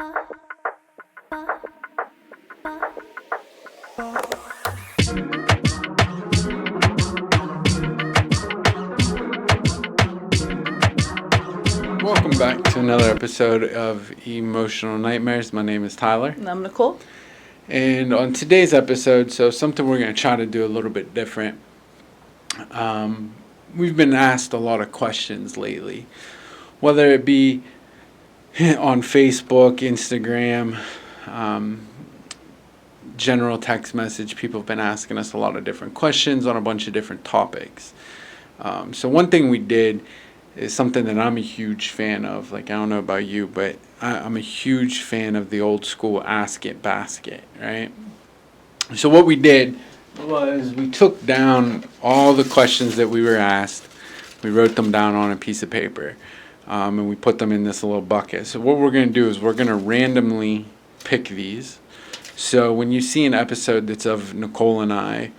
Welcome back to another episode of Emotional Nightmares. My name is Tyler. And I'm Nicole. And on today's episode, so something we're going to try to do a little bit different. We've been asked a lot of questions lately, whether it be on Facebook, Instagram, general text message. People have been asking us a lot of different questions on a bunch of different topics. So one thing we did is something that I'm a huge fan of. Like, I don't know about you, but I'm a huge fan of the old school ask it basket, right? So what we did was we took down all the questions that we were asked. We wrote them down on a piece of paper, and we put them in this little bucket. So what we're going to do is we're going to randomly pick these. So when you see an episode that's of Nicole and I,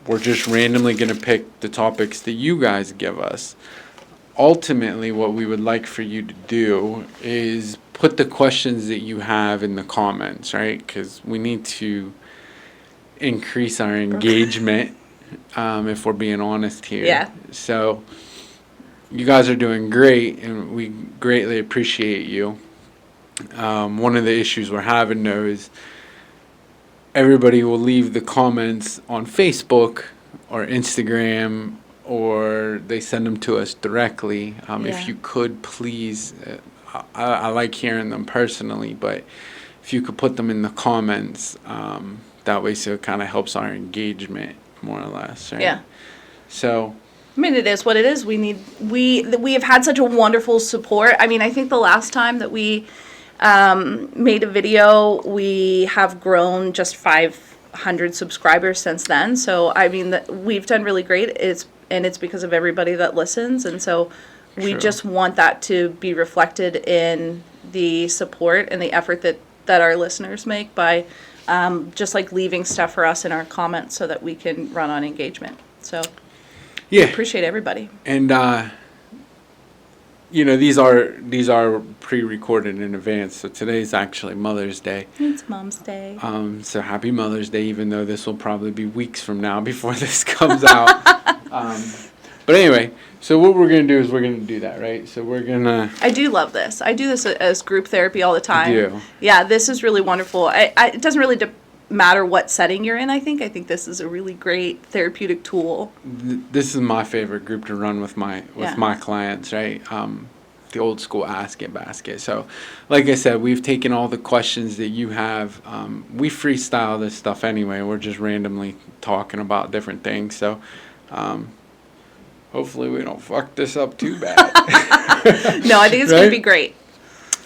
we're just randomly going to pick the topics that you guys give us. Ultimately, what we would like for you to do is put the questions that you have in the comments, right? Because we need to increase our engagement, if we're being honest here. Yeah. So you guys are doing great, and we greatly appreciate you. One of the issues we're having, though, is everybody will leave the comments on Facebook or Instagram, or they send them to us directly. If you could, please, I like hearing them personally, but if you could put them in the comments, that way, so it kind of helps our engagement more or less, right? Yeah. So, I mean, it is what it is. We have had such a wonderful support. I mean, I think the last time that we made a video, we have grown just 500 subscribers since then. So, I mean, we've done really great. It's because of everybody that listens, and so we just want that to be reflected in the support and the effort that our listeners make by just like leaving stuff for us in our comments so that we can run on engagement. So we appreciate everybody. And these are pre-recorded in advance. So today's actually Mother's Day. It's Mom's Day. So happy Mother's Day, even though this will probably be weeks from now before this comes out. But anyway, so what we're going to do is we're going to do that, right? So we're going to... I do love this. I do this as group therapy all the time. You do? Yeah, this is really wonderful. It doesn't really matter what setting you're in, I think. I think this is a really great therapeutic tool. This is my favorite group to run with my clients, right? The old school ask it basket. So, like I said, we've taken all the questions that you have. We freestyle this stuff anyway. We're just randomly talking about different things. So, hopefully we don't fuck this up too bad. No, I think it's going to be great.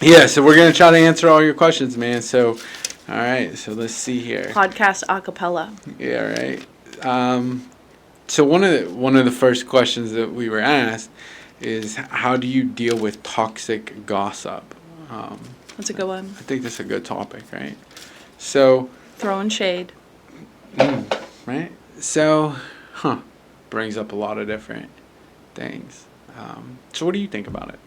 Yeah, so we're going to try to answer all your questions, man. So, all right, so let's see here. Podcast a cappella. Yeah, right. So one of the first questions that we were asked is, how do you deal with toxic gossip? That's a good one. I think that's a good topic, right? So throwing shade. Right? So, brings up a lot of different things. So what do you think about it?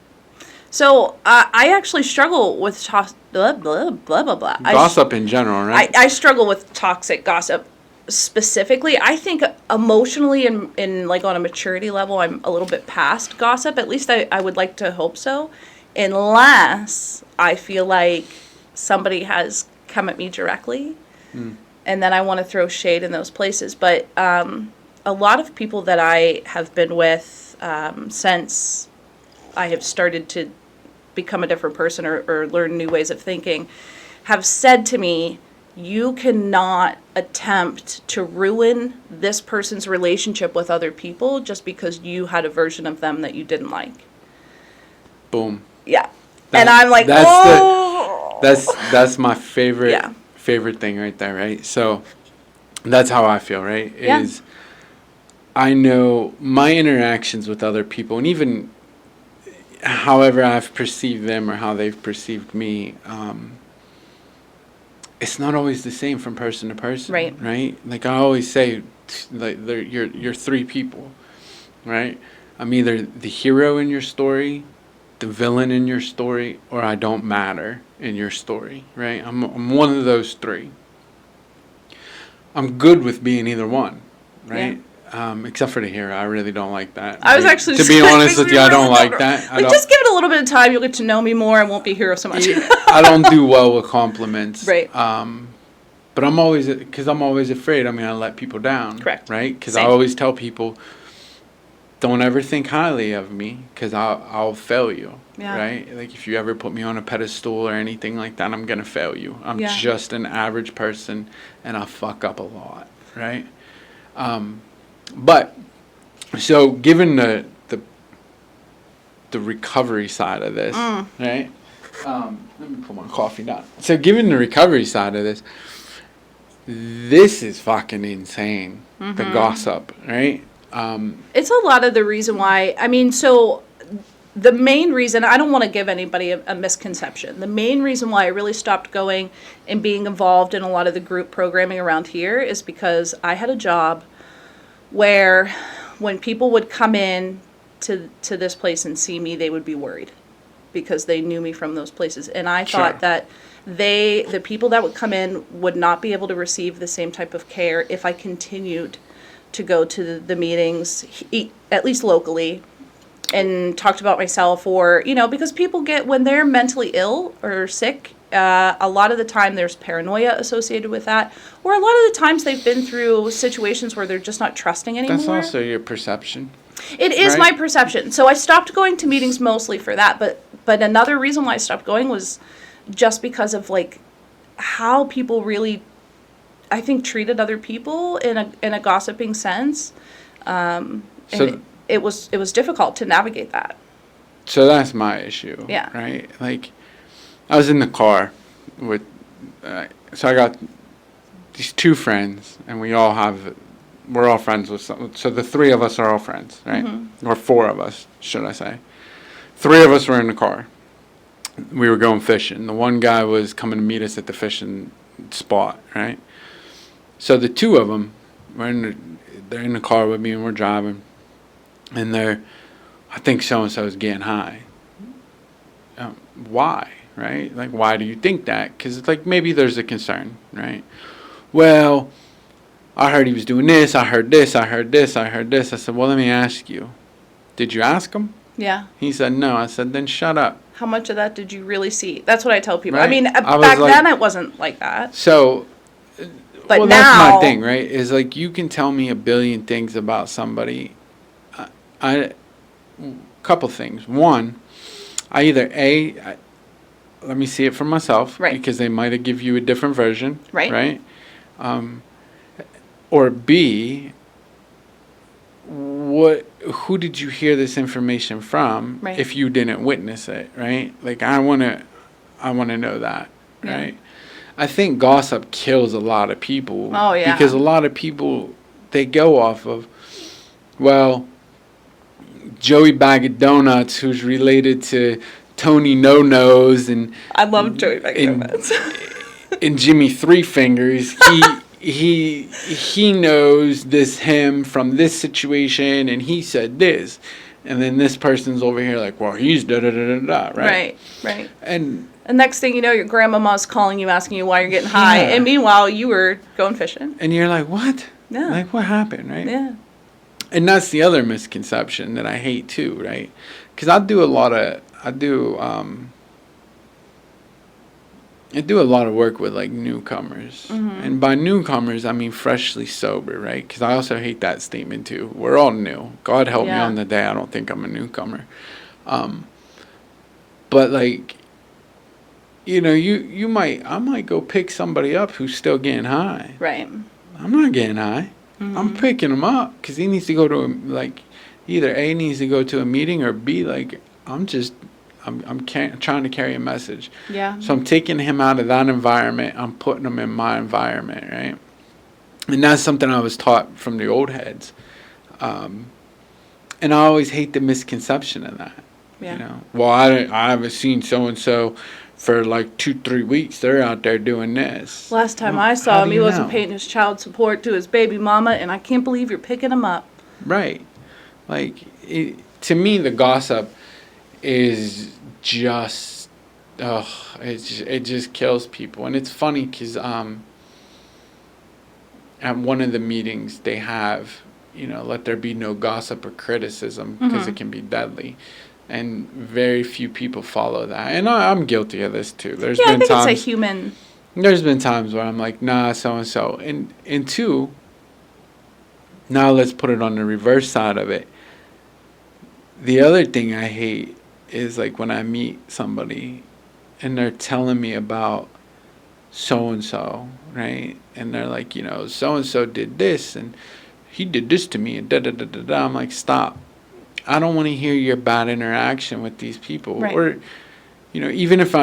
So I actually struggle with blah, blah, blah, blah, blah. Gossip in general, right? I struggle with toxic gossip specifically. I think emotionally and like on a maturity level, I'm a little bit past gossip. At least I would like to hope so. Unless I feel like somebody has come at me directly. And then I want to throw shade in those places. But a lot of people that I have been with since I have started to become a different person or learn new ways of thinking have said to me, you cannot attempt to ruin this person's relationship with other people just because you had a version of them that you didn't like. Boom. Yeah. And I'm like, that's my favorite thing right there, right? So that's how I feel, right? Is I know my interactions with other people, and even however I've perceived them or how they've perceived me, it's not always the same from person to person, right? Like I always say, like you're three people, right? I'm either the hero in your story, the villain in your story or I don't matter in your story, right? I'm one of those three. I'm good with being either one, right? Except for the hero. I really don't like that. I was actually to be honest with you, I don't like that. Like, just give it a little bit of time. You'll get to know me more. I won't be hero so much. I don't do well with compliments. Right. But I'm always afraid I'm going to let people down. Correct. Right? Because I always tell people, don't ever think highly of me because I'll fail you. Yeah. Right? Like if you ever put me on a pedestal or anything like that, I'm going to fail you. I'm Yeah. just an average person and I fuck up a lot. Right? But so given the recovery side of this, right? Let me put my coffee down. So given the recovery side of this is fucking insane. The gossip, right? It's a lot of the reason why. I mean, so the main reason, I don't want to give anybody a misconception. The main reason why I really stopped going and being involved in a lot of the group programming around here is because I had a job where when people would come in to this place and see me, they would be worried because they knew me from those places. And I thought that the people that would come in would not be able to receive the same type of care if I continued to go to the meetings, at least locally, and talked about myself, or, you know, because people get, when they're mentally ill or sick, a lot of the time there's paranoia associated with that, or a lot of the times they've been through situations where they're just not trusting anymore. That's also your perception. It is my perception. So I stopped going to meetings mostly for that, but another reason why I stopped going was just because of like how people really, I think, treated other people in a gossiping sense. It was difficult to navigate that. So that's my issue. Yeah. Right? Like, I was in the car with, so I got these two friends, and we're all friends with so the three of us are all friends, right? Or four of us, should I say. Three of us were in the car. We were going fishing. The one guy was coming to meet us at the fishing spot, right? So the two of them, they're in the car with me and we're driving. And I think so-and-so is getting high. Why, right? Like, why do you think that? Because it's like, maybe there's a concern, right? Well, I heard he was doing this, I heard this, I heard this, I heard this. I said, well, let me ask you. Did you ask him? Yeah. He said, no. I said, then shut up. How much of that did you really see? That's what I tell people. Right? I mean, back then it wasn't like that. So, but well, now, that's my thing, right? Is like, you can tell me a billion things about somebody. Couple things. One, I either let me see it for myself, right? Because they might have give you a different version, right? Or B, who did you hear this information from? Right. If you didn't witness it, right? Like, I wanna know that, right? I think gossip kills a lot of people. Oh yeah. Because a lot of people, they go off of, well, Joey Bag of Donuts, who's related to Tony No Nose, and I love Joey Bag of Donuts, and Jimmy Three Fingers. He knows him from this situation, and he said this, and then this person's over here like, well, he's da da da da da, right? Right. And next thing you know, your grandmama's calling you, asking you why you're getting high, and meanwhile you were going fishing. And you're like, what? Yeah. Like, what happened, right? Yeah. And that's the other misconception that I hate too, right? Because I do a lot of work with like newcomers, and by newcomers I mean freshly sober, right? Because I also hate that statement too. We're all new. God help me on the day I don't think I'm a newcomer. But like, you know, I might go pick somebody up who's still getting high. Right. I'm not getting high. I'm picking him up because he needs to go to either A, needs to go to a meeting, or B, like, I'm trying to carry a message. Yeah. So I'm taking him out of that environment. I'm putting him in my environment, right? And that's something I was taught from the old heads. And I always hate the misconception of that. Yeah. You know, well, I haven't seen so-and-so for like 2-3 weeks. They're out there doing this. Last time I saw him, he wasn't paying his child support to his baby mama, and I can't believe you're picking him up. Right. Like, to me, the gossip is just, it just kills people. And it's funny because at one of the meetings they have, let there be no gossip or criticism because it can be deadly. And very few people follow that. And I'm guilty of this too. There's been times, it's a human. There's been times where I'm like, nah, so-and-so. And two, now let's put it on the reverse side of it. The other thing I hate is like when I meet somebody and they're telling me about so-and-so, right? And they're like, so-and-so did this and he did this to me and da-da-da-da-da. I'm like, stop. I don't want to hear your bad interaction with these people. Right. Or, even if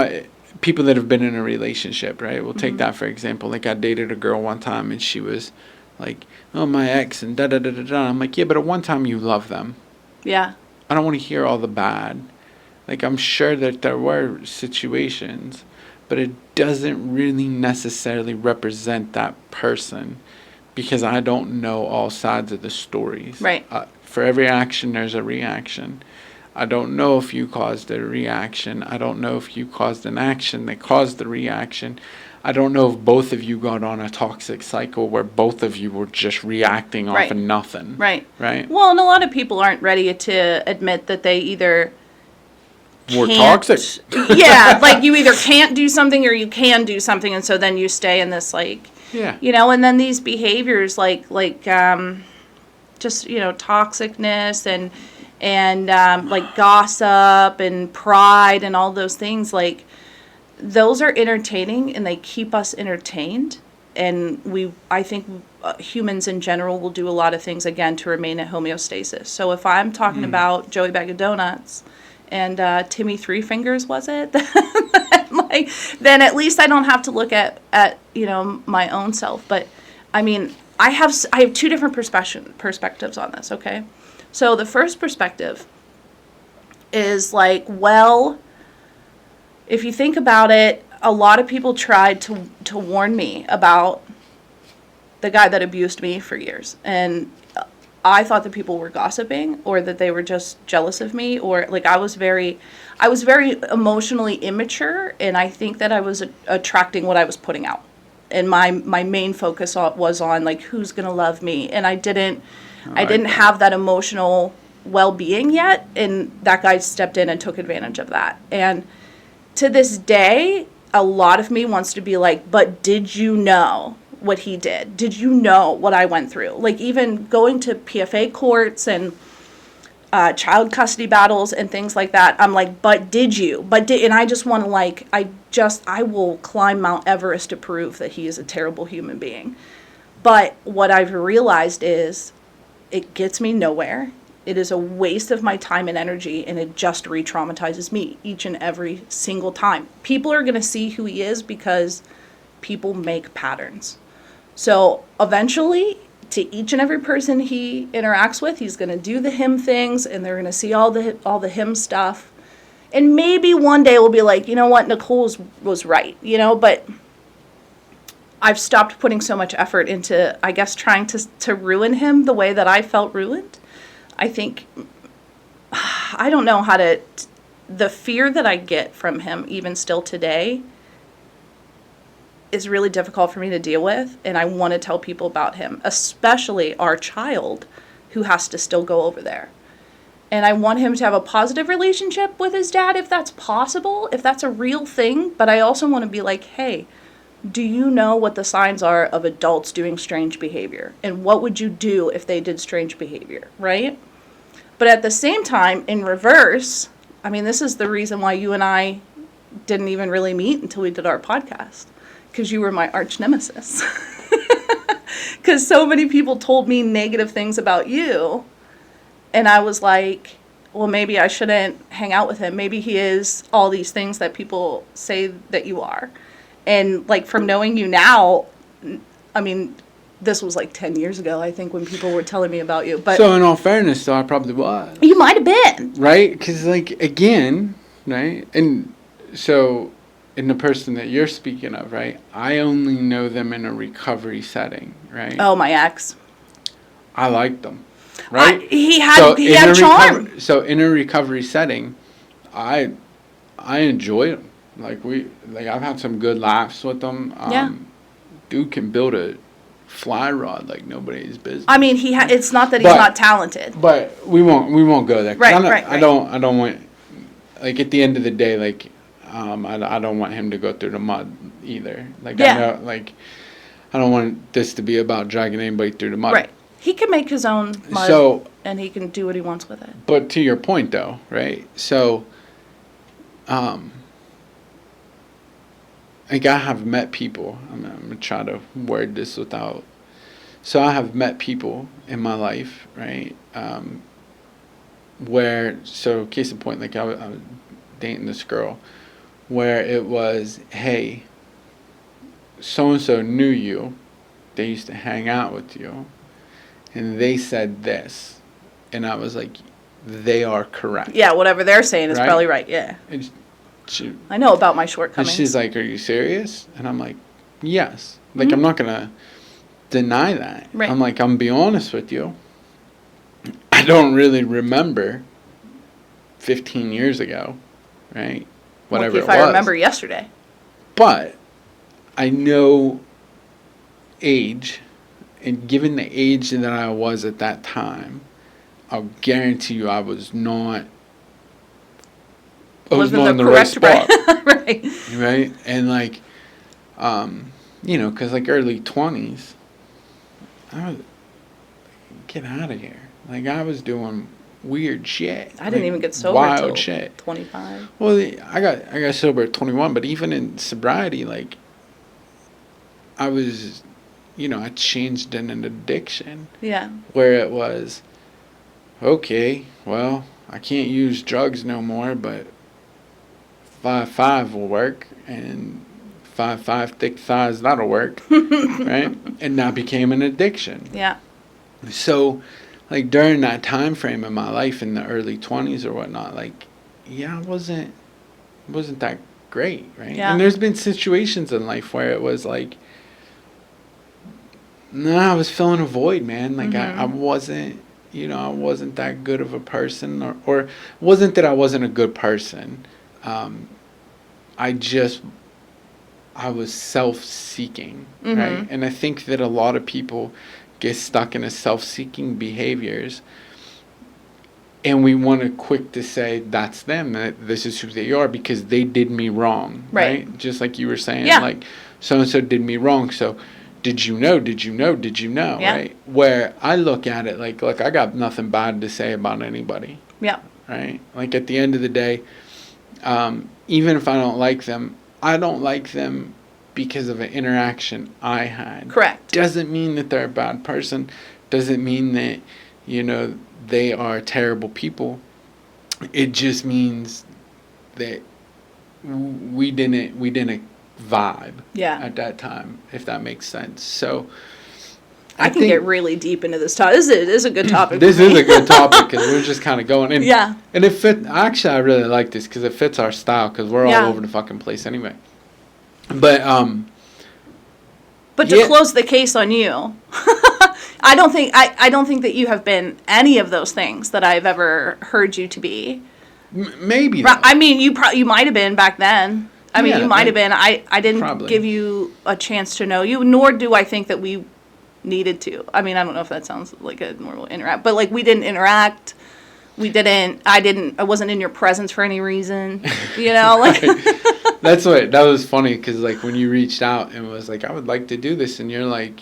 people that have been in a relationship, right? We'll take that for example. Like I dated a girl one time and she was like, oh, my ex and da-da-da-da-da. I'm like, yeah, but at one time you loved them. Yeah. I don't want to hear all the bad. Like I'm sure that there were situations, but it doesn't really necessarily represent that person because I don't know all sides of the stories. Right. For every action, there's a reaction. I don't know if you caused a reaction. I don't know if you caused an action that caused the reaction. I don't know if both of you got on a toxic cycle where both of you were just reacting off of nothing. Right. Right. Well, and a lot of people aren't ready to admit that they either were toxic. Yeah, like you either can't do something or you can do something, and so then you stay in this like, and then these behaviors like just toxicness and like gossip and pride and all those things, like those are entertaining and they keep us entertained, and I think humans in general will do a lot of things again to remain at homeostasis. So if I'm talking about Joey Bag of Donuts and Timmy Three Fingers, was it? Like, then at least I don't have to look at my own self. But I mean, I have two different perspectives on this. Okay, so the first perspective is like, well, if you think about it, a lot of people tried to warn me about the guy that abused me for years, and I thought that people were gossiping or that they were just jealous of me, or like I was very emotionally immature, and I think that I was attracting what I was putting out. And my main focus was on like who's going to love me, and I didn't have that emotional well-being yet, and that guy stepped in and took advantage of that. And to this day, a lot of me wants to be like, but did you know what he did? Did you know what I went through? Like even going to PFA courts and child custody battles and things like that. I'm like, but did you? And I just want to like, I will climb Mount Everest to prove that he is a terrible human being. But what I've realized is it gets me nowhere. It is a waste of my time and energy, and it just re-traumatizes me each and every single time. People are going to see who he is because people make patterns. So eventually, to each and every person he interacts with, he's going to do the him things, and they're going to see all the him stuff. And maybe one day we'll be like, you know what, Nicole was right, but I've stopped putting so much effort into, I guess, trying to ruin him the way that I felt ruined. I think, I don't know how to, the fear that I get from him even still today is really difficult for me to deal with, and I want to tell people about him, especially our child who has to still go over there. And I want him to have a positive relationship with his dad if that's possible, if that's a real thing, but I also want to be like, hey, do you know what the signs are of adults doing strange behavior? And what would you do if they did strange behavior, right? But at the same time, in reverse, I mean, this is the reason why you and I didn't even really meet until we did our podcast, because you were my arch nemesis. Because so many people told me negative things about you, and I was like, well, maybe I shouldn't hang out with him. Maybe he is all these things that people say that you are. And like from knowing you now, I mean, this was like 10 years ago, I think, when people were telling me about you. But so in all fairness, though, I probably was. You might have been. Right? Because, like, again, right? And so in the person that you're speaking of, right, I only know them in a recovery setting, right? Oh, my ex. I liked them, right? He had charm. So in a recovery setting, I enjoy him. I've had some good laughs with him. Dude can build a fly rod like nobody's business. I mean, it's not that he's not talented. But we won't go there. Right. I don't want, like, at the end of the day, like, I don't want him to go through the mud either. Like, I know, like, I don't want this to be about dragging anybody through the mud. Right. He can make his own mud, and he can do what he wants with it. But to your point, though, right? So, like, I have met people. I'm gonna try to word this without. So I have met people in my life, right? So case in point, like I was dating this girl, where it was, hey, so and so knew you, they used to hang out with you, and they said this, and I was like, they are correct. Yeah, whatever they're saying is right? probably right. Yeah. And I know about my and shortcomings. she's like, are you serious? And I'm like, yes. Like, I'm not gonna deny that. Right. I'm like, I'm gonna be honest with you. I don't really remember 15 years ago, right? Whatever Lucky if it was. I remember yesterday. But I know age, and given the age that I was at that time, I'll guarantee you I was not in the right spot. Right. Right? And like, because like early 20s, I was, get out of here. Like, I was doing weird shit. I didn't even get sober wild until shit. 25. Well, I got sober at 21, but even in sobriety, like, I was, I changed in an addiction. Yeah. Where it was, okay, well, I can't use drugs no more, but 5-5 will work, and 5-5 thick thighs, that'll work, right? And that became an addiction. Yeah. So, like, during that time frame in my life in the early 20s or whatnot, like, yeah, I wasn't that great, right? Yeah. And there's been situations in life where it was like, no, I was filling a void, man. Like, I wasn't, I wasn't that good of a person, or wasn't that I wasn't a good person. I was self-seeking, right? And I think that a lot of people get stuck in a self-seeking behaviors, and we want to quick to say that's them, that this is who they are because they did me wrong, right? Just like you were saying, like, so-and-so did me wrong, so did you know, right? Where I look at it like, look, I got nothing bad to say about anybody. Yeah. Right? Like, at the end of the day, even if I don't like them, I don't like them because of an interaction I had. Correct. Doesn't mean that they're a bad person. Doesn't mean that, they are terrible people. It just means that we didn't vibe at that time, if that makes sense. So I can get really deep into this topic. This is a good topic. This is a good topic because we're just kind of going in. Yeah. And it fit. Actually, I really like this because it fits our style because we're all over the fucking place anyway. But to close the case on you, I don't think that you have been any of those things that I've ever heard you to be. Maybe. I mean, you might have been back then. I mean, you might have been. I didn't give you a chance to know you, nor do I think that we needed to. I mean, I don't know if that sounds like a normal interact, but like, we didn't interact. I wasn't in your presence for any reason, like. That was funny because, like, when you reached out and was like, I would like to do this, and you're like,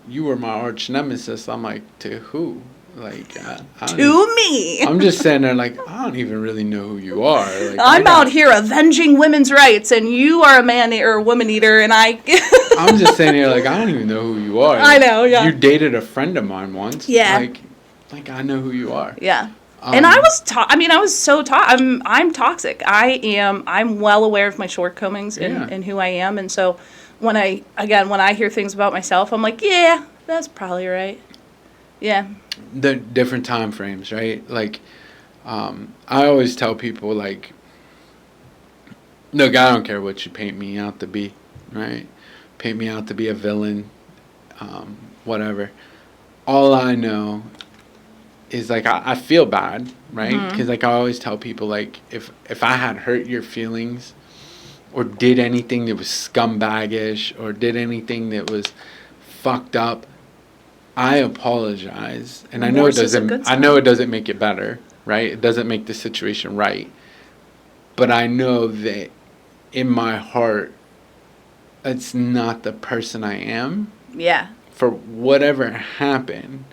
you were my arch nemesis. I'm like, to who? Like, to me. I'm just sitting there like, I don't even really know who you are. Like, I'm out here avenging women's rights, and you are a man or a woman eater, and I. I'm just sitting here like, I don't even know who you are. Like, I know, yeah. You dated a friend of mine once. Yeah. Like I know who you are. Yeah. And I was I'm toxic. I'm well aware of my shortcomings and who I am, and so when I hear things about myself, I'm like, yeah, that's probably right. Yeah. The different time frames, right? Like, I always tell people, like, look, I don't care what you paint me out to be, right? Paint me out to be a villain, whatever. All I know is like I feel bad, right? Because like I always tell people, like if I had hurt your feelings or did anything that was scumbaggish or did anything that was fucked up, I apologize. And I know it Remorse is a doesn't good I know sign. it doesn't make it better, right? It doesn't make the situation right. But I know that in my heart it's not the person I am Yeah. for whatever happened.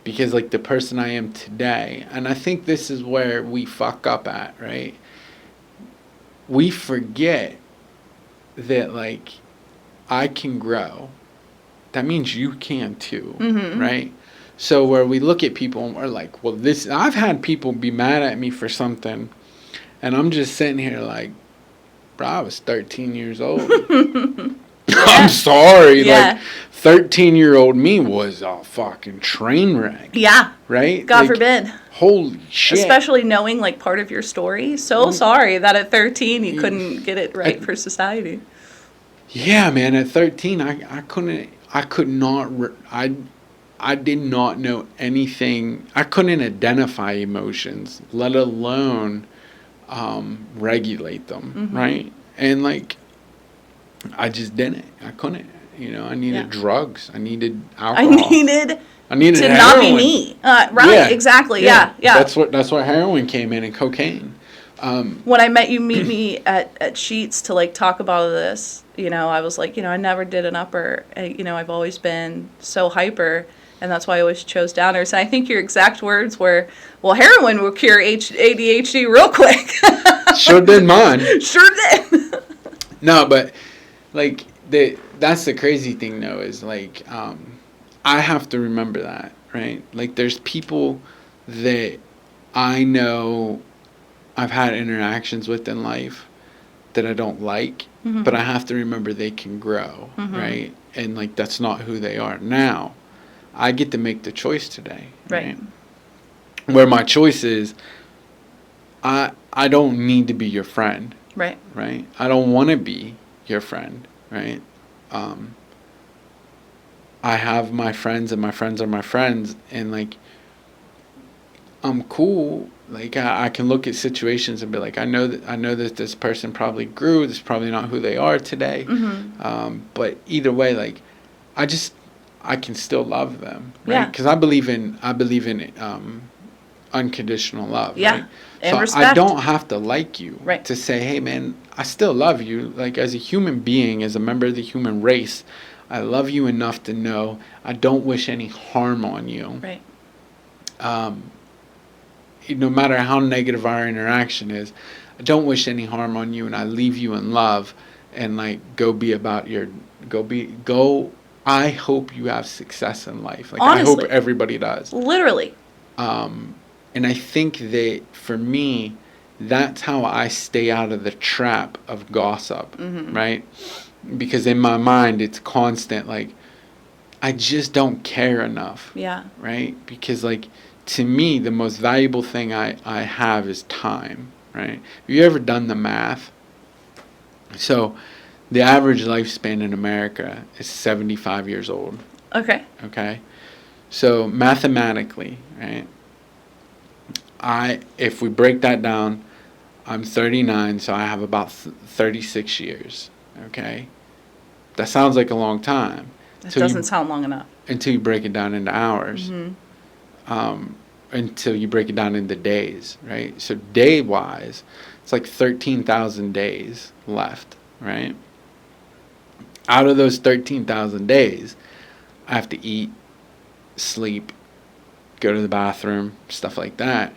Because like the person I am today, and I think this is where we fuck up at, right? We forget that like I can grow. That means you can too, right? So where we look at people and we're like, well, this, I've had people be mad at me for something, and I'm just sitting here like, bro, I was 13 years old. I'm sorry, Yeah. like 13-year-old me was a fucking train wreck. Yeah. Right? God Like, forbid. Holy shit. Especially knowing like part of your story. So sorry that at 13 you couldn't get it right for society. Yeah, man, at 13 I did not know anything. I couldn't identify emotions, let alone regulate them, right? And like I just didn't. I couldn't. I needed drugs. I needed alcohol. I needed to heroin. not be me. Right, Yeah. exactly. Yeah. That's where heroin came in, and cocaine. When I met you, meet me at Sheets to like talk about this, I was like, I never did an upper. I've always been so hyper, and that's why I always chose downers. And I think your exact words were, well, heroin will cure ADHD real quick. Sure did mine. Sure did. No, but like that's the crazy thing though, is like I have to remember that, right? Like there's people that I know I've had interactions with in life that I don't like, but I have to remember they can grow, right? And like that's not who they are. Now, I get to make the choice today, right? Where my choice is, I don't need to be your friend, Right. right? I don't want to be your friend, right? I have my friends, and my friends are my friends, and like I'm cool. Like I can look at situations and be like, I know that this person probably grew. This is probably not who they are today. But either way, like I can still love them, right? Because I believe in unconditional love, right? And so respect. I don't have to like you Right. to say, hey man, I still love you. Like as a human being, as a member of the human race, I love you enough to know I don't wish any harm on you. Right. No matter how negative our interaction is, I don't wish any harm on you, and I leave you in love, and like go I hope you have success in life. Like Honestly. I hope everybody does. Literally. And I think that for me, that's how I stay out of the trap of gossip, right? Because in my mind, it's constant, like, I just don't care enough. Yeah. Right? Because, like, to me, the most valuable thing I have is time, right? Have you ever done the math? So, the average lifespan in America is 75 years old. Okay. Okay? So, mathematically, right? If we break that down, I'm 39, so I have about 36 years. Okay? That sounds like a long time. That doesn't sound long enough. Until you break it down into hours. Until you break it down into days, right? So day-wise, it's like 13,000 days left, right? Out of those 13,000 days, I have to eat, sleep, go to the bathroom, stuff like that.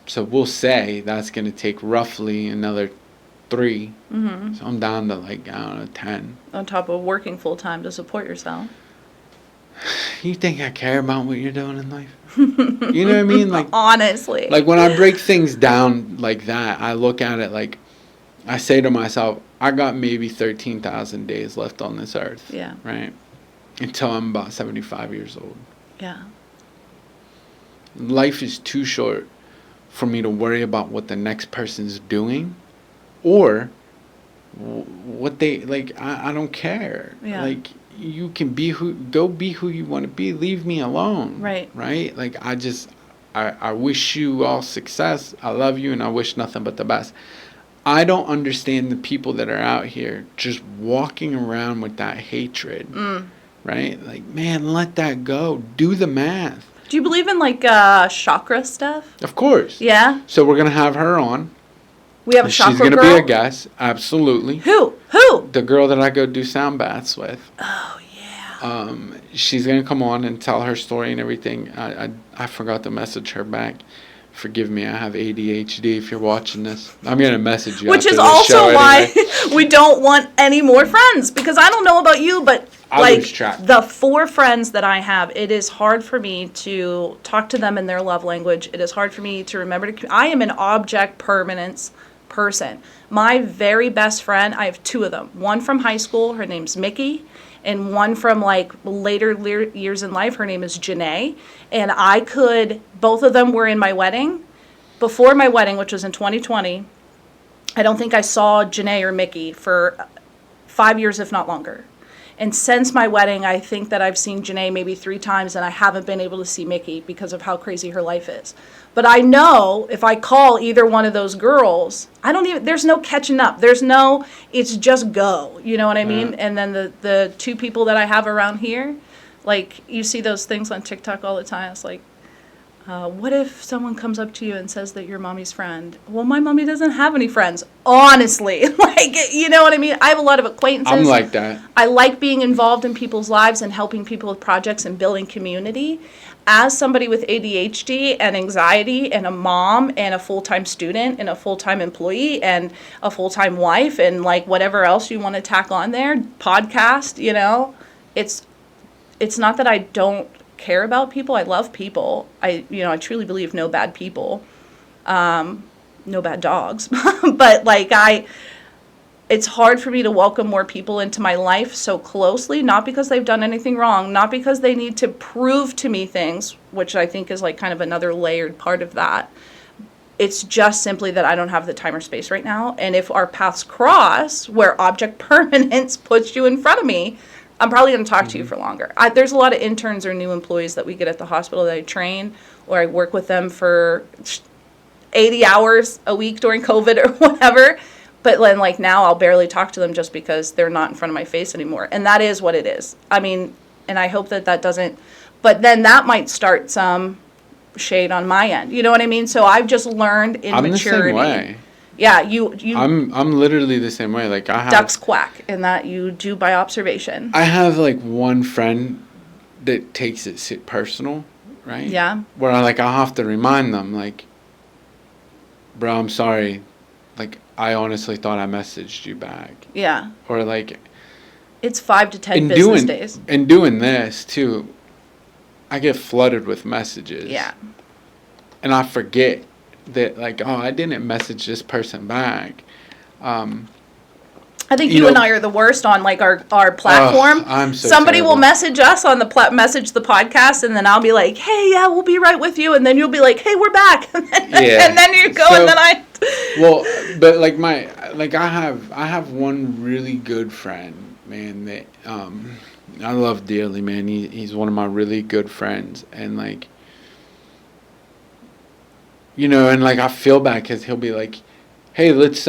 So we'll say that's going to take roughly another 3. So I'm down to like, I don't know, 10. On top of working full time to support yourself. You think I care about what you're doing in life? You know what I mean? Like honestly. Like when I break things down like that, I look at it like, I say to myself, I got maybe 13,000 days left on this earth. Yeah. Right? Until I'm about 75 years old. Yeah. Life is too short for me to worry about what the next person's doing or what they, like, I don't care. Yeah. Like, you can be who you want to be. Leave me alone. Right. Like, I wish you all success. I love you, and I wish nothing but the best. I don't understand the people that are out here just walking around with that hatred. Right? Like, man, let that go. Do the math. Do you believe in like chakra stuff? Of course. Yeah. So we're gonna have her on. We have a chakra girl. She's gonna be a guest. Absolutely. Who? The girl that I go do sound baths with. Oh yeah. She's gonna come on and tell her story and everything. I forgot to message her back. Forgive me, I have ADHD. If you're watching this, I'm gonna message you. Which is after this also show why anyway. we don't want any more friends, because I don't know about you, but like the 4 friends that I have, it is hard for me to talk to them in their love language. It is hard for me to remember to. I am an object permanence person. My very best friend, I have 2 of them. One from high school, her name's Mickey. And one from like later years in life, her name is Janae. And both of them were in my wedding. Before my wedding, which was in 2020, I don't think I saw Janae or Mickey for 5 years, if not longer. And since my wedding, I think that I've seen Janae maybe 3 times, and I haven't been able to see Mickey because of how crazy her life is. But I know if I call either one of those girls, there's no catching up. It's just go. You know what I mean? And then the 2 people that I have around here, like, you see those things on TikTok all the time. It's like, what if someone comes up to you and says that you're mommy's friend? Well, my mommy doesn't have any friends, honestly. Like, you know what I mean? I have a lot of acquaintances. I'm like that. I like being involved in people's lives and helping people with projects and building community. As somebody with ADHD and anxiety and a mom and a full-time student and a full-time employee and a full-time wife and like whatever else you want to tack on there, podcast, it's not that I don't care about people. I love people. I truly believe no bad people, no bad dogs. But like it's hard for me to welcome more people into my life so closely, not because they've done anything wrong, not because they need to prove to me things, which I think is like kind of another layered part of that. It's just simply that I don't have the time or space right now. And if our paths cross where object permanence puts you in front of me, I'm probably going to talk to you for longer. There's a lot of interns or new employees that we get at the hospital that I train, or I work with them for 80 hours a week during COVID or whatever. But then, like, now I'll barely talk to them just because they're not in front of my face anymore. And that is what it is. I mean, and I hope that doesn't, but then that might start some shade on my end. You know what I mean? So I've just learned in maturity. I'm the same way. Yeah, you. I'm literally the same way. Like, I have ducks quack, in that you do by observation. I have like one friend that takes it personal, right? Yeah. Where I'll have to remind them, like, bro, I'm sorry. Like, I honestly thought I messaged you back. Yeah. Or like, it's 5 to 10 business days. And doing this too, I get flooded with messages. Yeah. And I forget that, like, oh, I didn't message this person back. I think you and I are the worst on like our platform. I'm so Somebody terrible. will message us on the message the podcast, and then I'll be like, "Hey, yeah, we'll be right with you," and then you'll be like, "Hey, we're back," and then you go, and then I. Well, but like I have one really good friend, man, that I love dearly, man. He's one of my really good friends, and like, and like I feel bad because he'll be like, hey, let's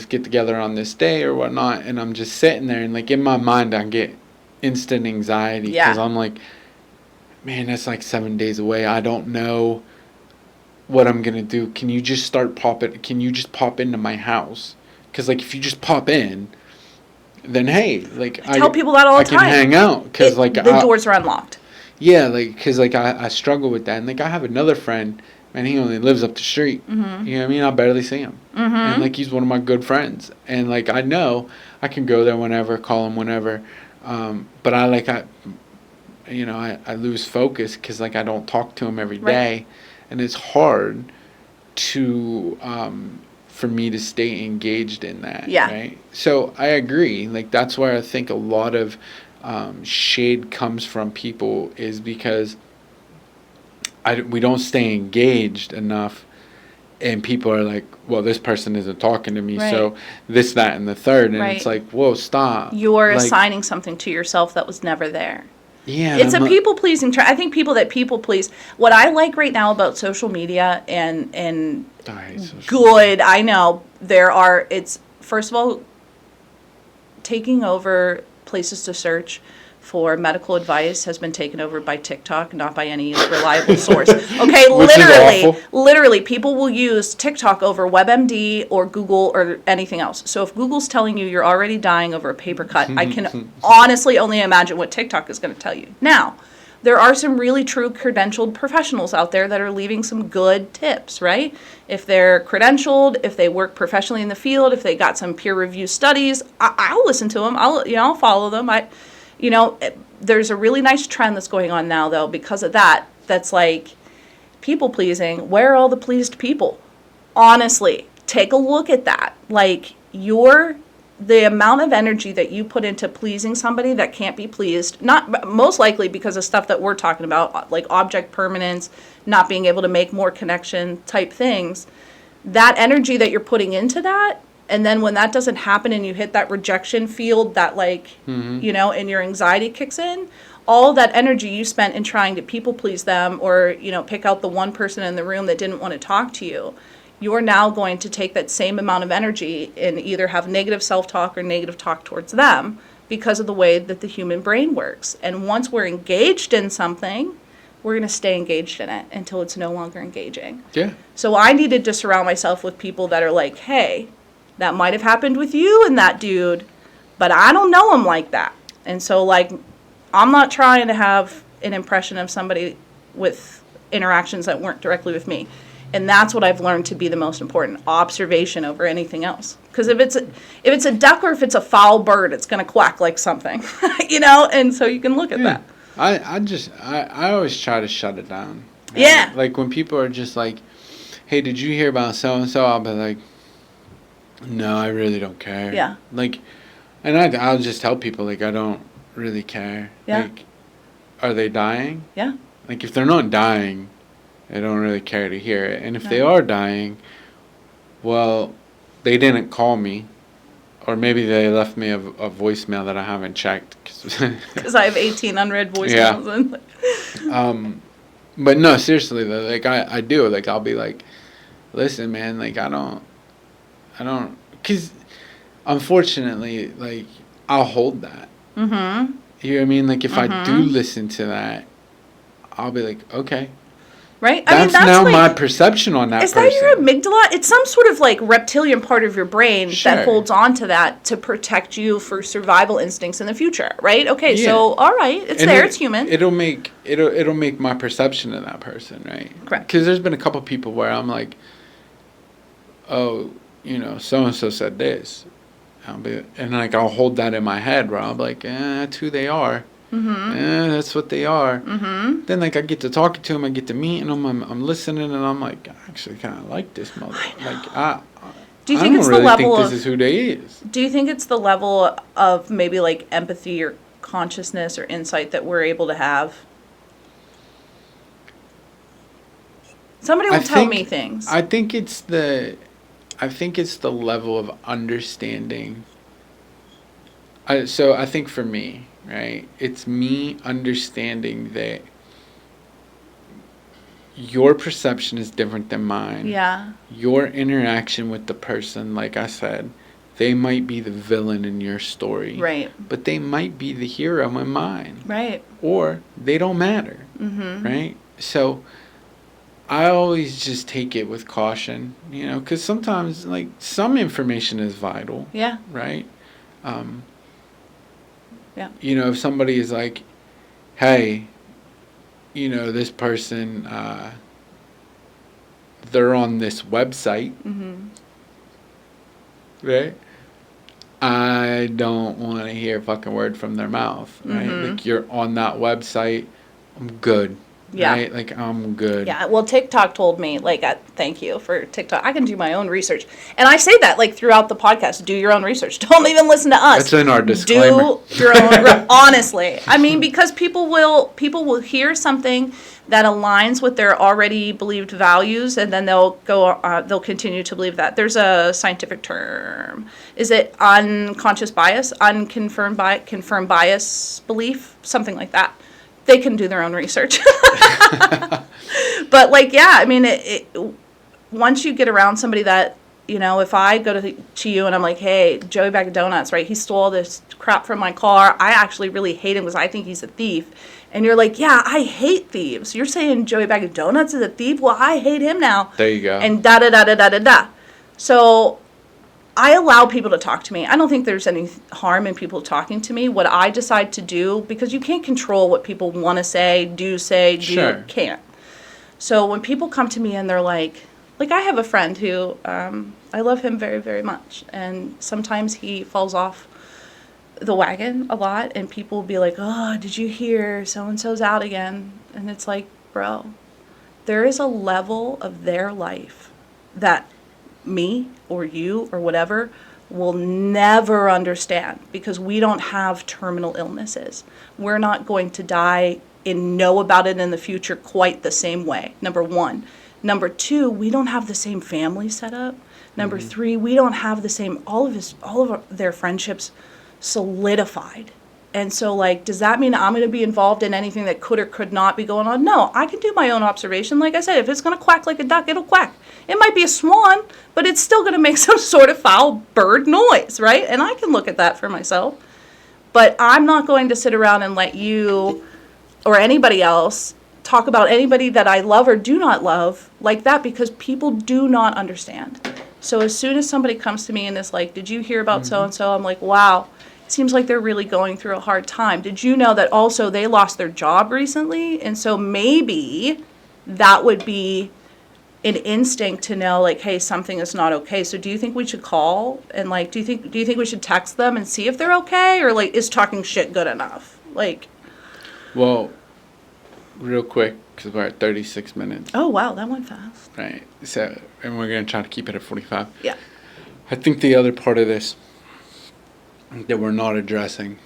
get together on this day or whatnot, and I'm just sitting there, and like in my mind I get instant anxiety because I'm like, man, that's like 7 days away. I don't know what I'm gonna do. Can you just can you just pop into my house? Because like if you just pop in, then hey, like I tell people that all the time. I can hang out because like the doors are unlocked. Yeah, like because like I struggle with that, and like I have another friend. And he only lives up the street. Mm-hmm. You know what I mean? I barely see him. Mm-hmm. And, like, he's one of my good friends. And, like, I know I can go there whenever, call him whenever. But I lose focus because, like, I don't talk to him every day. Right. And it's hard for me to stay engaged in that. Yeah. Right? So I agree. Like, that's where I think a lot of shade comes from people is because we don't stay engaged enough and people are like, well, this person isn't talking to me, Right. so this, that, and the third, and Right. it's like, whoa, stop. You're Like, assigning something to yourself that was never there. yeah, It's I'm a not- people-pleasing I think people that people-please. What I like right now about social media and I hate social good, I know, it's, first of all, taking over places to search for medical advice has been taken over by TikTok, not by any reliable source. Okay, Which is awful. literally, people will use TikTok over WebMD or Google or anything else. So if Google's telling you you're already dying over a paper cut, I can honestly only imagine what TikTok is going to tell you. Now, there are some really true credentialed professionals out there that are leaving some good tips, right? If they're credentialed, if they work professionally in the field, if they got some peer-reviewed studies, I'll listen to them. I'll follow them. There's a really nice trend that's going on now, though, because of that. That's like people pleasing. Where are all the pleased people? Honestly, take a look at that. Like the amount of energy that you put into pleasing somebody that can't be pleased, not most likely because of stuff that we're talking about, like object permanence, not being able to make more connection type things. That energy that you're putting into that. And then when that doesn't happen and you hit that rejection field that and your anxiety kicks in, all that energy you spent in trying to people please them or, pick out the one person in the room that didn't want to talk to you, you're now going to take that same amount of energy and either have negative self-talk or negative talk towards them because of the way that the human brain works. And once we're engaged in something, we're going to stay engaged in it until it's no longer engaging. Yeah. So I needed to surround myself with people that are like, hey, that might have happened with you and that dude, but I don't know him like that. And so, I'm not trying to have an impression of somebody with interactions that weren't directly with me. And that's what I've learned to be the most important, observation over anything else. Because if it's a duck or if it's a foul bird, it's going to quack like something, and so you can look at that. I always try to shut it down. Yeah. Like when people are just like, hey, did you hear about so-and-so? I'll be like, no, I really don't care. Yeah. And I'll just tell people, I don't really care. Yeah. Are they dying? Yeah. If they're not dying, I don't really care to hear it. And if they are dying, well, they didn't call me. Or maybe they left me a voicemail that I haven't checked. Because I have 18 unread voicemails. Yeah. But no, seriously, though, I do. I'll be like, listen, man, I don't, because unfortunately, I'll hold that. Mm-hmm. You know what I mean? If I do listen to that, I'll be like, okay. Right? That's now my perception on that person. Is that your amygdala? It's some sort of reptilian part of your brain Sure. that holds on to that to protect you for survival instincts in the future, right? Okay, Yeah. So all right, it's And there, it's human. It'll make my perception of that person, right? Correct. Because there's been a couple people where I'm like, oh, so and so said this, I'll hold that in my head where I'm like, that's who they are. Mm-hmm. That's what they are. Mm-hmm. Then I get to talking to them, I get to meeting them, I'm listening, and I'm like, I actually kind of like this mother. Do you think it's really the level think this is who they is. Do you think it's the level of maybe empathy or consciousness or insight that we're able to have? Somebody will tell me things. I think it's the level of understanding. So I think for me, right, it's me understanding that your perception is different than mine. Yeah. Your interaction with the person, like I said, they might be the villain in your story. Right. But they might be the hero in mine. Right. Or they don't matter. Mm-hmm. Right? So I always just take it with caution, because sometimes, some information is vital. Yeah. Right? Yeah. If somebody is like, hey, this person, they're on this website. Mm-hmm. Right? I don't want to hear a fucking word from their mouth. Right? Mm-hmm. You're on that website. I'm good. Yeah. Right? Like, I'm good. Yeah, well, TikTok told me, like, thank you for TikTok. I can do my own research. And I say that, like, throughout the podcast. Do your own research. Don't even listen to us. That's in our disclaimer. Do your own, honestly. I mean, because people will hear something that aligns with their already believed values, and then they'll continue to believe that. There's a scientific term. Is it unconscious bias? Confirmed bias belief? Something like that. They can do their own research. But, like, yeah, I mean, once you get around somebody that, you know, if I go to you and I'm like, hey, Joey Bag of Donuts, right, he stole this crap from my car. I actually really hate him because I think he's a thief. And you're like, yeah, I hate thieves. You're saying Joey Bag of Donuts is a thief? Well, I hate him now. There you go. And da-da-da-da-da-da-da. So I allow people to talk to me. I don't think there's any harm in people talking to me. What I decide to do, because you can't control what people want to say, Sure. can't. So when people come to me and they're like I have a friend who, I love him very, very much. And sometimes he falls off the wagon a lot, and people will be like, oh, did you hear so-and-so's out again? And it's like, bro, there is a level of their life that me or you or whatever will never understand, because we don't have terminal illnesses. We're not going to die and know about it in the future quite the same way, number one. Number two, we don't have the same family set up. Number three, we don't have the same, all of their friendships solidified. And so, like, does that mean I'm going to be involved in anything that could or could not be going on? No, I can do my own observation. Like I said, if it's going to quack like a duck, it'll quack. It might be a swan, but it's still going to make some sort of foul bird noise, right? And I can look at that for myself. But I'm not going to sit around and let you or anybody else talk about anybody that I love or do not love like that, because people do not understand. So as soon as somebody comes to me and is like, did you hear about so-and-so? I'm like, wow. Seems like they're really going through a hard time. Did you know that also they lost their job recently? And so maybe that would be an instinct to know, like, hey, something is not okay. So do you think we should call? And, like, do you think we should text them and see if they're okay? Or, like, is talking shit good enough? Like, Well, real quick, because we're at 36 minutes. oh, wow, that went fast. Right. So, and we're going to try to keep it at 45. Yeah. I think the other part of this that we're not addressing,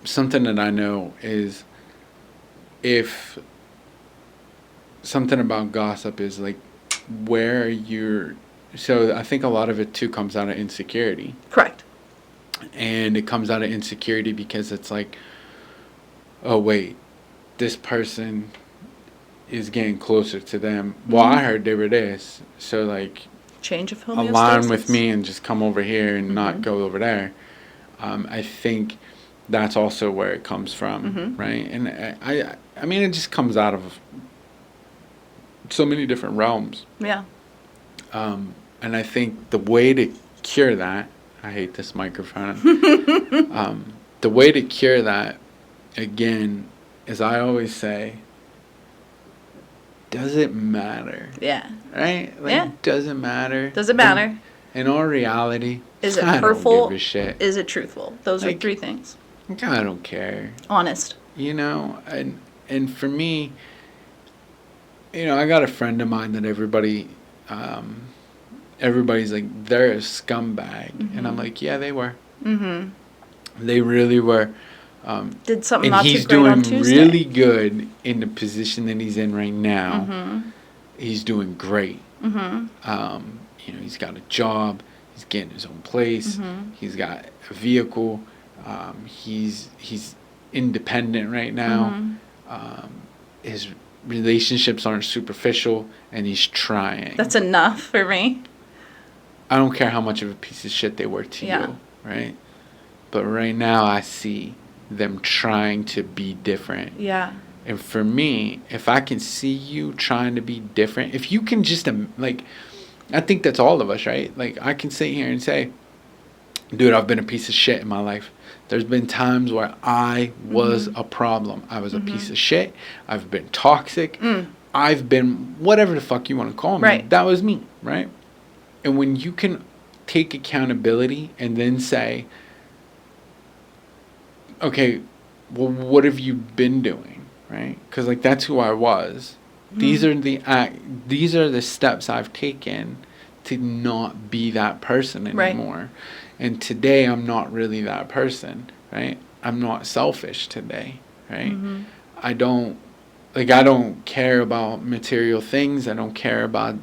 something that I know is, if something about gossip is like where you're, so I think a lot of it too comes out of insecurity. Correct. And it comes out of insecurity because it's like, oh wait, this person is getting closer to them. Well, I heard they were this, so like, Change of homeostasis. align with me and just come over here and not go over there. I think that's also where it comes from, right? And I mean, it just comes out of so many different realms. Yeah. And I think the way to cure that, I hate this microphone. The way to cure that, again, is I always say, does it matter? Yeah. Right? Like, Yeah. does it matter? Does it matter? In all reality, Is it I hurtful? don't give a shit. Is it truthful? Those are Like, three things. I don't care. Honest. You know, and for me, you know, I got a friend of mine that everybody's like, they're a scumbag. And I'm like, yeah, they were. They really were. Did something And not he's too great on doing Tuesday. really good in the position that he's in right now. He's doing great. You know, he's got a job. He's getting his own place. He's got a vehicle. He's independent right now. His relationships aren't superficial, and he's trying. That's enough for me. I don't care how much of a piece of shit they were to you, right? But right now, I see them trying to be different. Yeah. And for me, if I can see you trying to be different, if you can just, like, I think that's all of us, right? Like, I can sit here and say, dude, I've been a piece of shit in my life. There's been times where I was a problem. I was a piece of shit. I've been toxic. I've been whatever the fuck you want to call me. Right. That was me, right? And when you can take accountability and then say, okay, well, what have you been doing? right? Because like that's who I was. These are the steps I've taken to not be that person anymore. Right. And today I'm not really that person, right? I'm not selfish today, right? I don't care about material things. I don't care about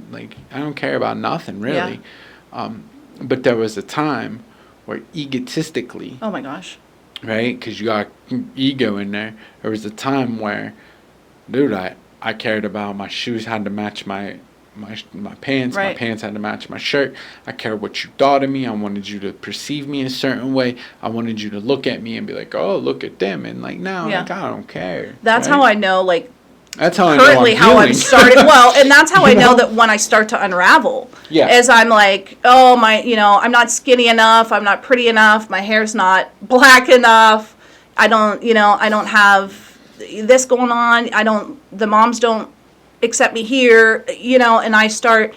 nothing really. Yeah. But there was a time where egotistically, oh my gosh, right? Because you got ego in there. There was a time where, dude, I cared about my shoes had to match my pants. Right. My pants had to match my shirt. I cared what you thought of me. I wanted you to perceive me a certain way. I wanted you to look at me and be like, oh, look at them. And like, now, like, I don't care. That's right? how I know, like, that's how currently I know I'm starting. Well, and that's how I know that when I start to unravel. Yeah. As I'm like, oh, I'm not skinny enough. I'm not pretty enough. My hair's not black enough. I don't have this going on. The moms don't accept me here, and I start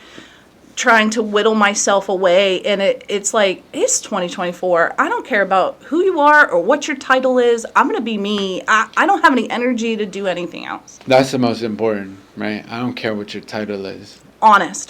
trying to whittle myself away, and it's like, it's 2024. I don't care about who you are or what your title is. I'm going to be me. I don't have any energy to do anything else. That's the most important, right? I don't care what your title is. Honest.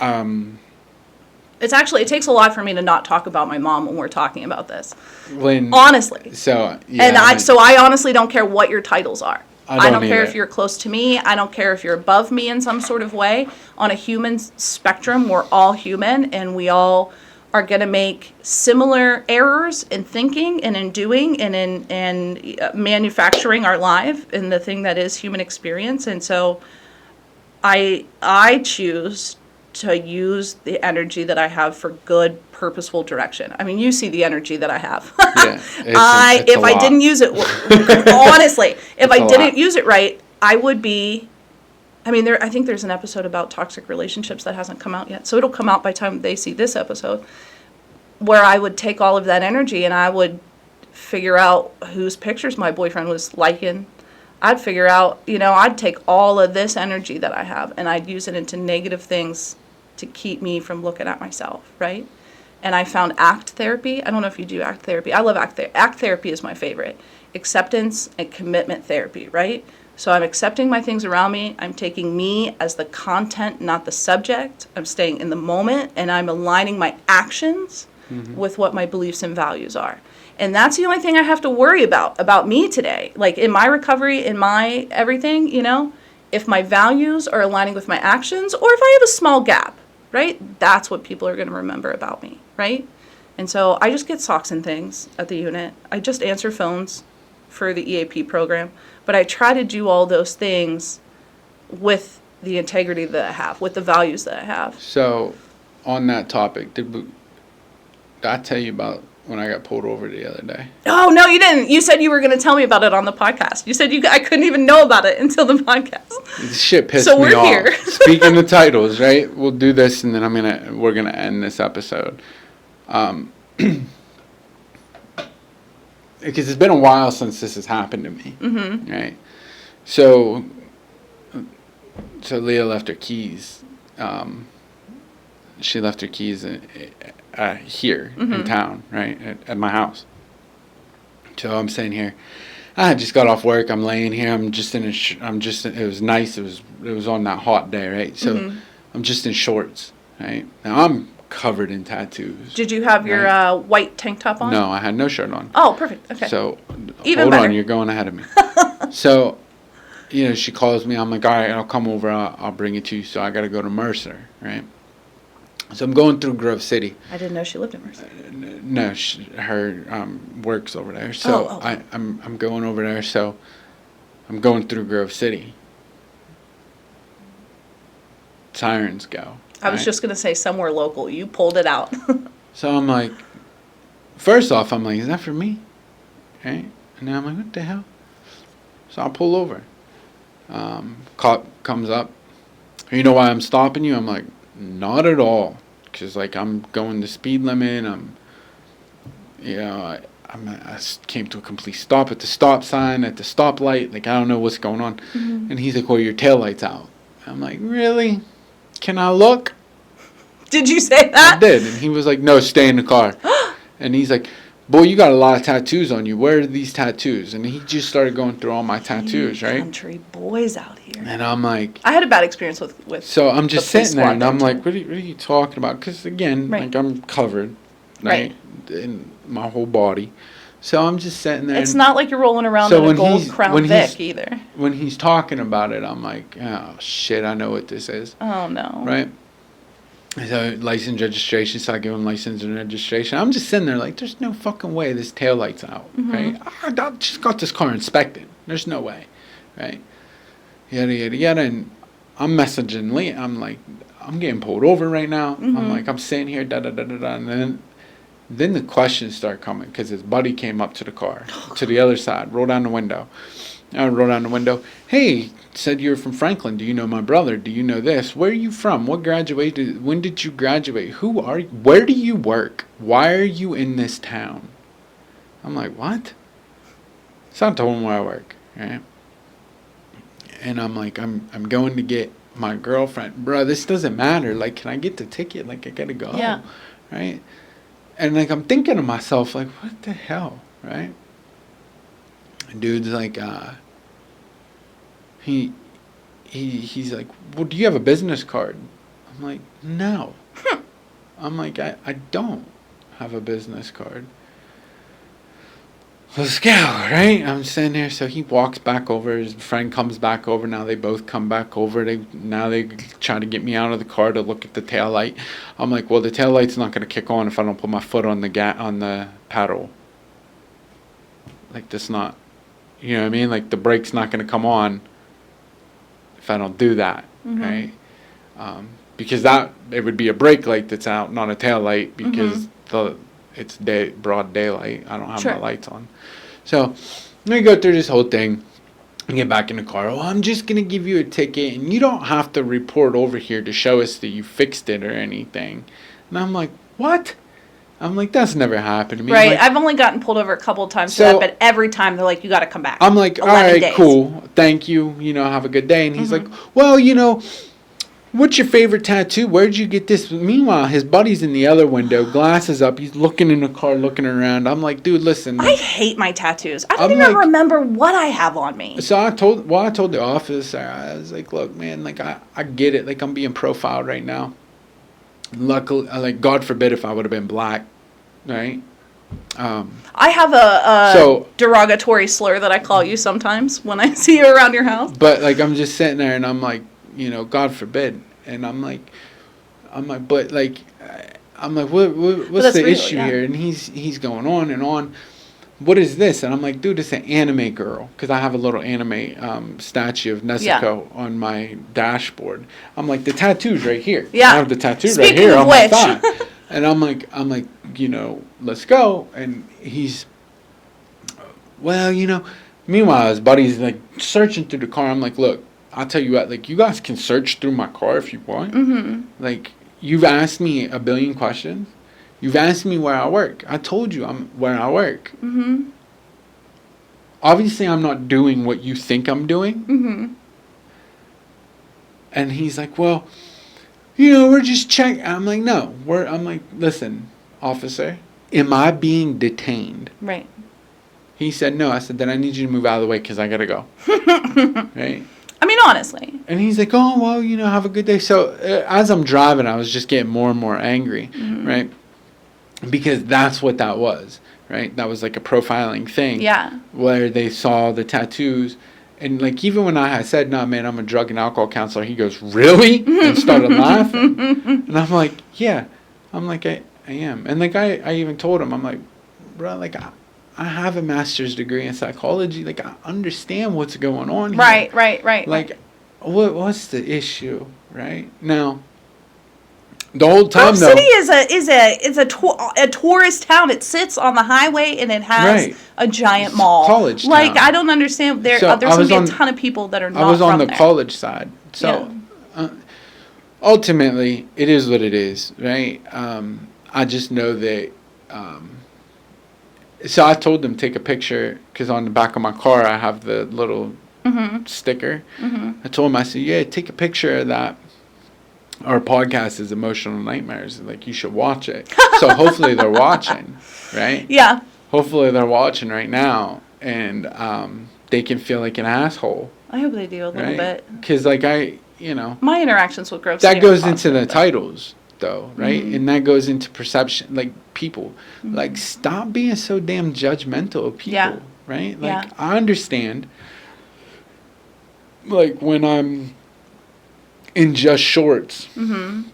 It takes a lot for me to not talk about my mom when we're talking about this. Honestly. So, yeah. And I honestly don't care what your titles are. I don't care if you're close to me. I don't care if you're above me in some sort of way. On a human spectrum, we're all human, and we all are going to make similar errors in thinking and in doing and in manufacturing our life in the thing that is human experience. And so I choose to use the energy that I have for good, purposeful direction. I mean, you see the energy that I have. Yeah, if I didn't use it, honestly, if I didn't use it right, I would be, I think there's an episode about toxic relationships that hasn't come out yet. So it'll come out by the time they see this episode, where I would take all of that energy and I would figure out whose pictures my boyfriend was liking. I'd figure out, I'd take all of this energy that I have and I'd use it into negative things to keep me from looking at myself, right? And I found ACT therapy. I don't know if you do ACT therapy. I love ACT therapy. ACT therapy is my favorite. Acceptance and commitment therapy, right? So I'm accepting my things around me. I'm taking me as the content, not the subject. I'm staying in the moment, and I'm aligning my actions with what my beliefs and values are. And that's the only thing I have to worry about me today. Like in my recovery, in my everything, if my values are aligning with my actions, or if I have a small gap, right? That's what people are going to remember about me, right? And so I just get socks and things at the unit. I just answer phones for the EAP program. But I try to do all those things with the integrity that I have, with the values that I have. So on that topic, did I tell you about when I got pulled over the other day? Oh, no, you didn't. You said you were going to tell me about it on the podcast. You said I couldn't even know about it until the podcast. This shit pissed me off. So we're here. Speaking of titles, right? We'll do this, and then we're gonna end this episode. Because it's been a while since this has happened to me, right? So Leah left her keys. She left her keys here in town, right, at my house. So I'm sitting here. I just got off work. I'm laying here. It was nice. It was on that hot day, right? So I'm just in shorts, right? Now I'm covered in tattoos. Did you have your white tank top on? No, I had no shirt on. Oh, perfect. Okay. So Even hold better. on, you're going ahead of me. So, she calls me. I'm like, all right, I'll come over. I'll bring it to you. So I got to go to Mercer, right? So I'm going through Grove City. I didn't know she lived in Mercer. No, her works over there. So I'm going over there. So I'm going through Grove City. Sirens go. I was just going to say somewhere local. You pulled it out. So I'm like, first off, I'm like, is that for me? Right? And then I'm like, what the hell? So I'll pull over. Cop comes up. You know why I'm stopping you? I'm like, not at all. Because, I'm going the speed limit. I came to a complete stop at the stop sign, at the stoplight. I don't know what's going on. And he's like, well, your taillight's out. I'm like, really? Can I look? Did you say that? I did. And he was like, no, stay in the car. And he's like, boy, you got a lot of tattoos on you. Where are these tattoos? And he just started going through all my tattoos, right? Country boys out here. And I'm like, I had a bad experience with so I'm just sitting there, and I'm too. like, what are you talking about? Because again, like I'm covered, right, in my whole body. So I'm just sitting there. It's not like you're rolling around in a gold Crown Vic either. When he's talking about it, I'm like, oh shit, I know what this is. Oh no. Right. So license registration, so I give him license and registration. I'm just sitting there like, there's no fucking way this taillight's out, right? I just got this car inspected. There's no way, right? Yada, yada, yada. And I'm messaging Lee. I'm like, I'm getting pulled over right now. I'm like, I'm sitting here, da, da, da, da, da. And then the questions start coming because his buddy came up to the car, to the other side, roll down the window. I roll down the window. Hey, said you're from Franklin. Do you know my brother? Do you know this? Where are you from? What graduated? When did you graduate? Who are you? Where do you work? Why are you in this town? I'm like, what? So I told him where I work, right? And I'm like, I'm going to get my girlfriend. Bro, this doesn't matter. Like, can I get the ticket? Like, I gotta go. Yeah. Right? And like, I'm thinking to myself, like, what the hell, right? And dude's like, he's like, well, do you have a business card? I'm like, no. I'm like, I don't have a business card. Let's go, right? I'm sitting there, so he walks back over. His friend comes back over. Now they both come back over. They try to get me out of the car to look at the taillight. I'm like, well, the taillight's not going to kick on if I don't put my foot on the paddle. Like, that's not, you know what I mean? Like, the brake's not going to come on if I don't do that, right? Because it would be a brake light that's out, not a tail light, because it's broad daylight. I don't have my lights on. So we go through this whole thing and get back in the car. Oh, I'm just going to give you a ticket, and you don't have to report over here to show us that you fixed it or anything. And I'm like, what? I'm like, that's never happened to me. Right. Like, I've only gotten pulled over a couple of times so, for that, but every time they're like, you got to come back. I'm like, all right, days. cool. Thank you. You know, have a good day. And he's like, well, you know, what's your favorite tattoo? Where'd you get this? Meanwhile, his buddy's in the other window, glasses up. He's looking in the car, looking around. I'm like, dude, listen. I hate my tattoos. I don't even remember what I have on me. So I told the officer, I was like, look, man, like, I get it. Like, I'm being profiled right now. Luckily, like, God forbid if I would have been black. Right. I have a derogatory slur that I call you sometimes when I see you around your house. But like, I'm just sitting there and I'm like, you know, God forbid. And I'm like, but like, what's the issue here? And he's going on and on. What is this? And I'm like, dude, it's an anime girl, because I have a little anime statue of Nezuko on my dashboard. I'm like, the tattoo's right here. Yeah. I have the tattoo right here on my thigh. And I'm like, you know, let's go. And he's, well, you know, meanwhile, his buddy's like searching through the car. I'm like, look, I'll tell you what, like, you guys can search through my car if you want. Like, you've asked me a billion questions. You've asked me where I work. I told you where I work. Obviously, I'm not doing what you think I'm doing. And he's like, well, you know, we're just checking. I'm like, no. I'm like, listen, officer, am I being detained? Right. He said, no. I said, then I need you to move out of the way because I got to go. Right? I mean, honestly. And he's like, oh, well, you know, have a good day. So as I'm driving, I was just getting more and more angry, right? Because that's what that was, right? That was like a profiling thing. Yeah. Where they saw the tattoos. And, like, even when I had said, nah, man, I'm a drug and alcohol counselor, he goes, really? And started laughing. And I'm like, yeah. I'm like, I am. And, like, I even told him, I'm like, bro, like, I have a master's degree in psychology. Like, I understand what's going on here. Right. Like, what's the issue, right? Now, the whole time, Grove City is a tourist town. It sits on the highway and it has a giant mall. College town. Like, I don't understand. There's going to be a ton of people that are not from there. I was on the college side. So, ultimately, it is what it is, right? I just know that... so I told them take a picture, because on the back of my car I have the little sticker. I told them, I said, yeah, take a picture of that. Our podcast is Emotional Nightmares. Like, you should watch it. So hopefully they're watching, right? Yeah. hopefully they're watching right now, and they can feel like an asshole. I hope they do a little bit. Because, like, my interactions with Grove that City goes are into the positive, titles, though, right? Mm-hmm. And that goes into perception, like, people. Mm-hmm. Like, stop being so damn judgmental of people, Yeah. right? Like, Yeah. I understand, like, when I'm in just shorts, Mm-hmm.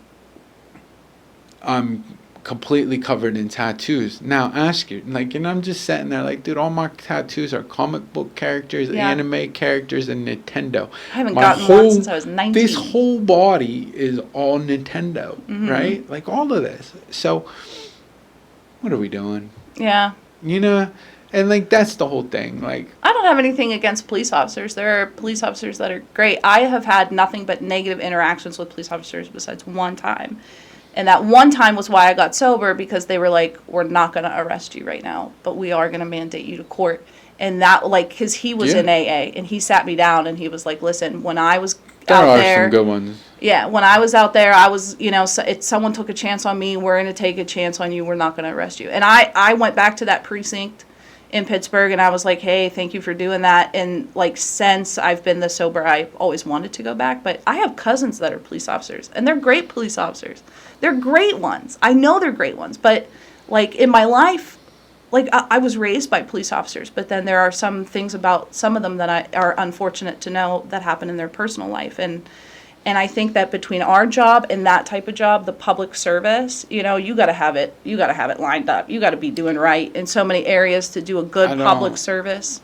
I'm completely covered in tattoos. Now ask you, like, and I'm just sitting there like, dude, all my tattoos are comic book characters, Yeah. anime characters, and Nintendo. I haven't gotten one since I was 19. This whole body is all Nintendo, Mm-hmm. right? Like, all of this. So, what are we doing? Yeah. You know? And, like, that's the whole thing. Like, I don't have anything against police officers. There are police officers that are great. I have had nothing but negative interactions with police officers besides one time. And that one time was why I got sober, because they were like, we're not going to arrest you right now, but we are going to mandate you to court. And that, like, because he was in AA, and he sat me down, and he was like, listen, when I was out there. There are some good ones. Yeah, when I was out there, I was, someone took a chance on me, we're going to take a chance on you, we're not going to arrest you. And I went back to that precinct in Pittsburgh, and I was like, hey, thank you for doing that. And, like, since I've been this sober, I always wanted to go back. But I have cousins that are police officers, and they're great police officers. They're great ones. I know they're great ones. But, like, in my life, like, I was raised by police officers. But then there are some things about some of them that are unfortunate to know that happen in their personal life. And I think that between our job and that type of job, the public service, you got to have it. You got to have it lined up. You got to be doing right in so many areas to do a good public service.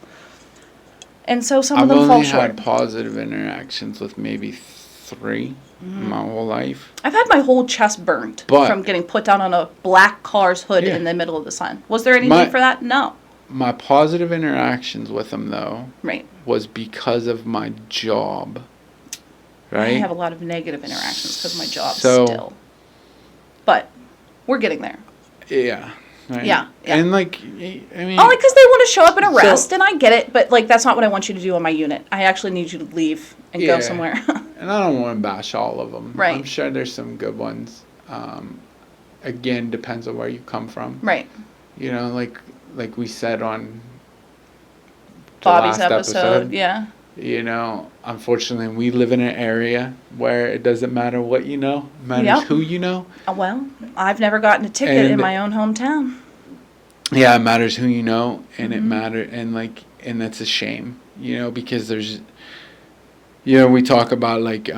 And so some of them fall short. I've only had positive interactions with maybe 3 in my whole life. I've had my whole chest burnt from getting put down on a black car's hood in the middle of the sun. Was there anything for that? No. My positive interactions with them, though, right, was because of my job. Right? I have a lot of negative interactions because of my job still. But we're getting there. Yeah. Right? Yeah. And, like, I mean... Only because they want to show up and arrest, and I get it, but, like, that's not what I want you to do on my unit. I actually need you to leave and go somewhere. And I don't want to bash all of them. Right. I'm sure there's some good ones. Again, depends on where you come from. Right. Like we said on Bobby's episode, yeah. Unfortunately, we live in an area where it doesn't matter what you know, it matters who you know. Well, I've never gotten a ticket in my own hometown. Yeah, it matters who you know, and it matters, and that's a shame, because there's, we talk about, like,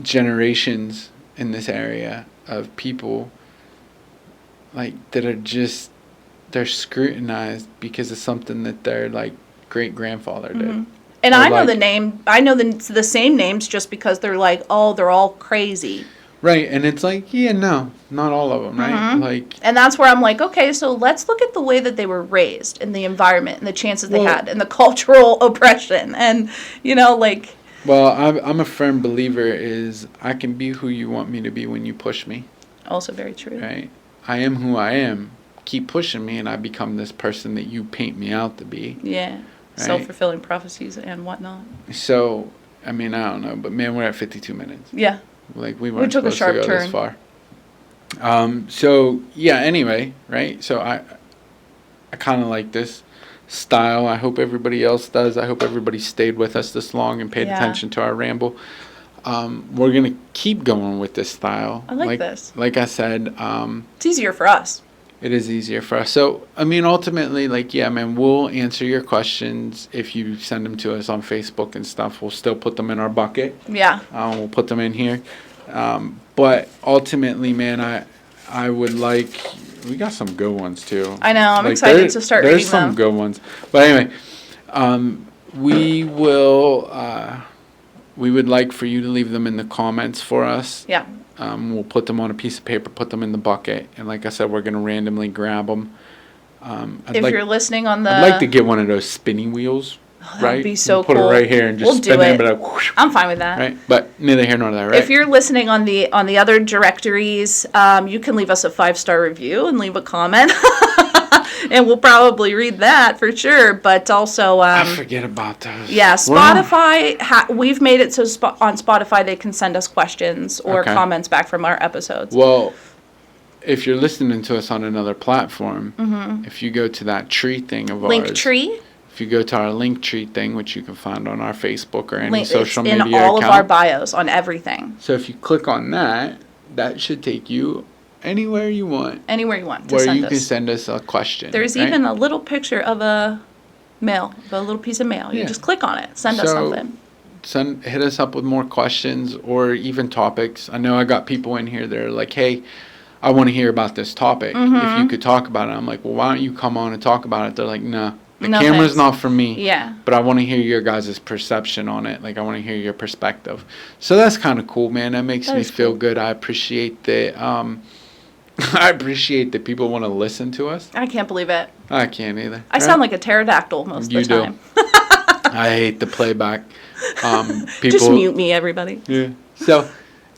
generations in this area of people, like, that are just, they're scrutinized because of something that their, like, great-grandfather did. And I know the same names just because they're like, oh, they're all crazy. Right, and it's like, no, not all of them, right? Like, and that's where I'm like, okay, so let's look at the way that they were raised and the environment and the chances they had and the cultural oppression and, like... Well, I'm a firm believer is I can be who you want me to be when you push me. Also very true. Right? I am who I am. Keep pushing me and I become this person that you paint me out to be. Yeah. Right? Self-fulfilling prophecies and whatnot. So, I mean, I don't know, but man, we're at 52 minutes. Yeah. Like, we weren't took supposed a sharp to go turn. this far. So, yeah, anyway, right? So, I kind of like this style. I hope everybody else does. I hope everybody stayed with us this long and paid attention to our ramble. We're going to keep going with this style. I like this. Like I said. It's easier for us. It is easier for us. So, I mean, ultimately, like, yeah, man, we'll answer your questions if you send them to us on Facebook and stuff. We'll still put them in our bucket. Yeah. We'll put them in here. But ultimately, man, I would like... We got some good ones, too. I know. I'm excited to start reading them. There's some good ones. But anyway, we will... we would like for you to leave them in the comments for us. Yeah. We'll put them on a piece of paper, put them in the bucket, and like I said, we're going to randomly grab them. If you're listening on the... I'd like to get one of those spinning wheels, right? That'd be so cool. Put it right here and just spin it. But whoosh, I'm fine with that. Right? But neither here nor there, right? If you're listening on the other directories, you can leave us a 5-star review and leave a comment. And we'll probably read that for sure, but also... I forget about those. Yeah, Spotify, we've made it so on Spotify they can send us questions or comments back from our episodes. Well, if you're listening to us on another platform, if you go to that tree thing of ours, Linktree. if you go to our Linktree thing, which you can find on our Facebook or any Link, social it's media in all account, of our bios on everything. so if you click on that, that should take you anywhere you want. Anywhere you want to where send you us. can send us a question. There's right? even a little picture of a mail, a little piece of mail. You Yeah. just click on it, send us something. Hit us up with more questions or even topics. I know I got people in here that are like, hey, I want to hear about this topic. If you could talk about it. I'm like, well, why don't you come on and talk about it? They're like, nah, the No camera's thanks. not for me. Yeah. But I want to hear your guys' perception on it. Like, I want to hear your perspective. So that's kind of cool, man. That makes That me is feel cool. good. I appreciate that. I appreciate that people want to listen to us. I can't believe it. I can't either. I sound like a pterodactyl most You of the do. time. I hate the playback. People, Just mute me, everybody. Yeah. So,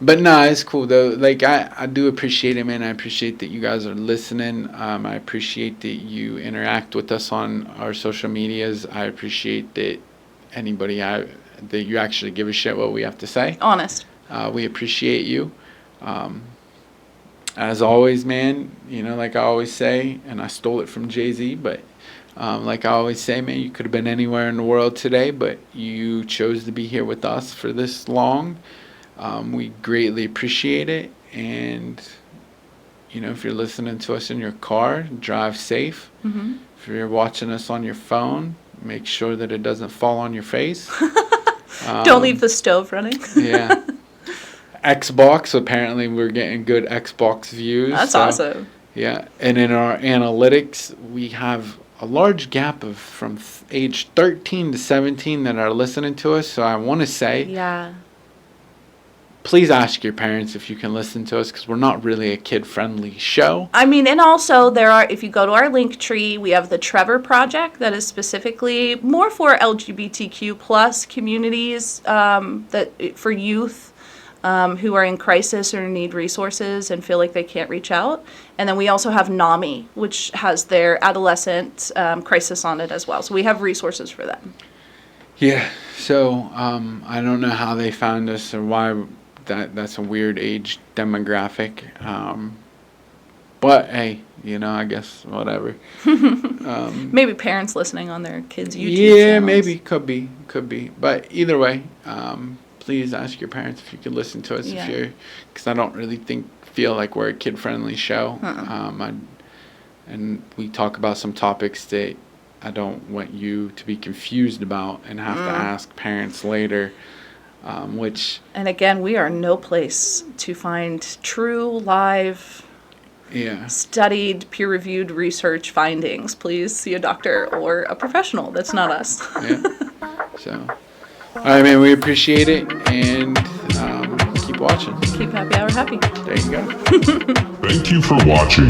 but nah, it's cool though. Like I do appreciate it, man. I appreciate that you guys are listening. I appreciate that you interact with us on our social medias. I appreciate that that you actually give a shit what we have to say. Honest. We appreciate you. As always, man, like I always say, and I stole it from Jay-Z, but like I always say, man, you could have been anywhere in the world today, but you chose to be here with us for this long. We greatly appreciate it. And, if you're listening to us in your car, drive safe. If you're watching us on your phone, make sure that it doesn't fall on your face. Don't leave the stove running. Yeah. Xbox, apparently we're getting good Xbox views. That's awesome. Yeah. And in our analytics, we have a large gap of from age 13 to 17 that are listening to us. So I want to say, Yeah. please ask your parents if you can listen to us, because we're not really a kid-friendly show. I mean, and also if you go to our link tree, we have the Trevor Project that is specifically more for LGBTQ plus communities, for youth who are in crisis or need resources and feel like they can't reach out. And then we also have NAMI, which has their adolescent crisis on it as well. So we have resources for them. Yeah. So I don't know how they found us or why that's a weird age demographic. But hey, I guess whatever. Maybe parents listening on their kids' YouTube Yeah, channels. maybe. Could be. But either way, please ask your parents if you could listen to us because I don't really feel like we're a kid-friendly show. And we talk about some topics that I don't want you to be confused about and have to ask parents later, which... And again, we are no place to find true, live, studied, peer-reviewed research findings. Please see a doctor or a professional. That's not us. Yeah. So, all right, man, we appreciate it, and keep watching. Keep happy hour happy. There you go. Thank you for watching